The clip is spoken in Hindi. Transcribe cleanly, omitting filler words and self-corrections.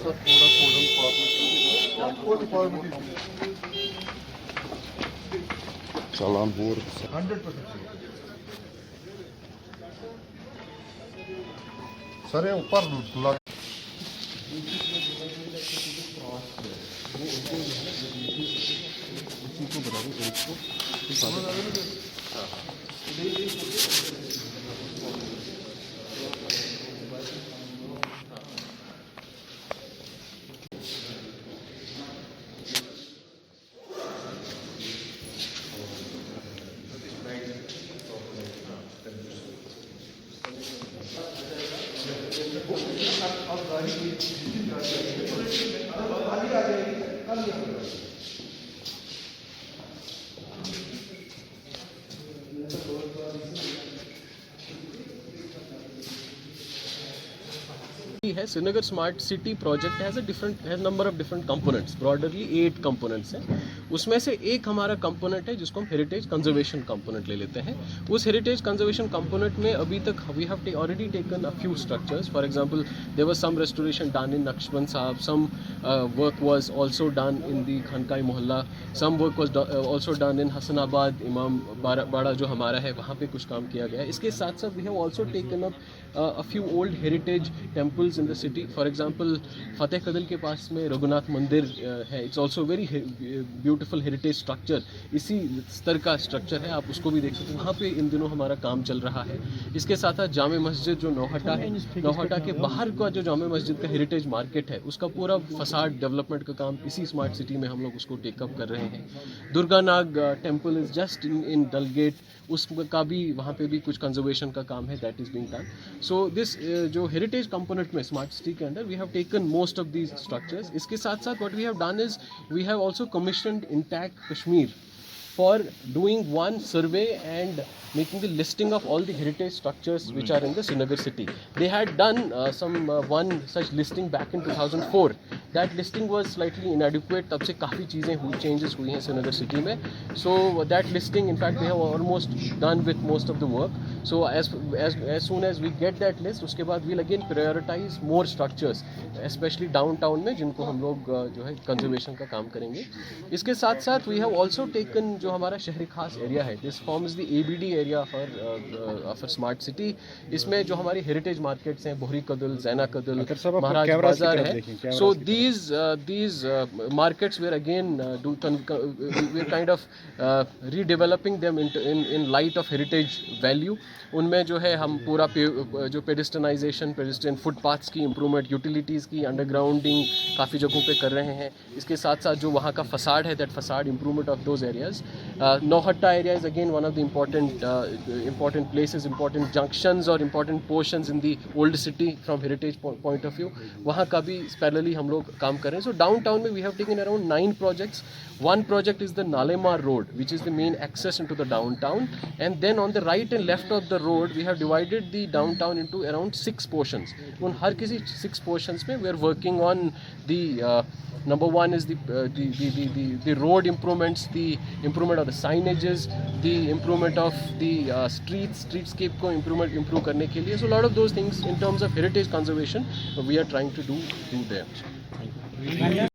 सा थोड़ा कोडम फॉर्मेट Salam Boer. 100% सर ये ऊपर लग है Srinagar smart city project has number of different components, broadly 8 components हैं। उसमें से एक हमारा कंपोनेंट है जिसको हम हेरिटेज कंजर्वेशन कंपोनेंट ले लेते हैं। उस हेरिटेज कंजर्वेशन कंपोनेंट में अभी तक we have already taken a few structures. For example there was some restoration done in Naqshband Sahib, some work was also done in the Khanqah Mohalla, some work was also done in Hasanabad Imam Bara जो हमारा है वहाँ पे कुछ काम किया गया है। इसके साथ साथ we have also taken up a few old heritage temples in the city. For example, फतेह कदल के पास में रघुनाथ मंदिर है। It's also very beautiful heritage structure. इसी स्तर का स्ट्रक्चर है, आप उसको भी देख सकते हैं। वहाँ पे इन दिनों हमारा काम चल रहा है। इसके साथ साथ जामे मस्जिद जो नौहट्टा है, नौहट्टा के बाहर का जो जामे मस्जिद का हेरिटेज मार्केट है, उसका पूरा फसाड डेवलपमेंट का काम इसी स्मार्ट सिटी में हम लोग उसको टेकअप कर रहे हैं। Durganag temple is just in Dalgate, उसका भी वहाँ पे भी कुछ कंजर्वेशन का काम है, that is being done. So this जो हेरिटेज कंपोनेंट में स्मार्ट सिटी के अंदर we have taken most of these structures. इसके साथ साथ what we have done is we have also commissioned INTACH Kashmir for doing one survey and making the listing of all the heritage structures which are in the Srinagar city. They had done one such listing back in 2004. That listing was slightly inadequate. तब से काफ़ी चीज़ें changes हुई हैं Srinagar city में. So that listing, in fact, they have almost done with most of the work. So as soon as we get that list, उसके बाद we'll again prioritize more structures, especially downtown में जिनको हम लोग जो है conservation का काम करेंगे। इसके साथ साथ we have also taken जो हमारा शहरी खास एरिया है, this forms the ABD area for smart city. इसमें जो हमारी हेरिटेज मार्केट्स हैं, बोहरी कदल, जैना कदल, महाराज बाजार है। So these markets where again we're kind of redeveloping them in light of heritage value. उनमें जो है हम पूरा जो पेडिस्टन फुटपाथ्स की इम्प्रूवमेंट, यूटिलिटीज़ की अंडरग्राउंडिंग काफ़ी जगहों पे कर रहे हैं। इसके साथ साथ जो वहाँ का फसाड है, that facade improvement of those areas. Nauhatta area is again one of the important places, important junctions or important portions in the old city from heritage point of view. वहाँ का भी parallelly हम लोग काम कर रहे हैं। So downtown में we have taken around 9 projects. One project is the Nalemar Road, which is the main access into the downtown, and then on the right and left of the road we have divided the downtown into around 6 portions. उन हर किसी 6 portions में we are working on the number one is the road improvements, the improvement of the signages, the improvement of the streetscape को improve करने के लिए. So a lot of those things in terms of heritage conservation we are trying to do there.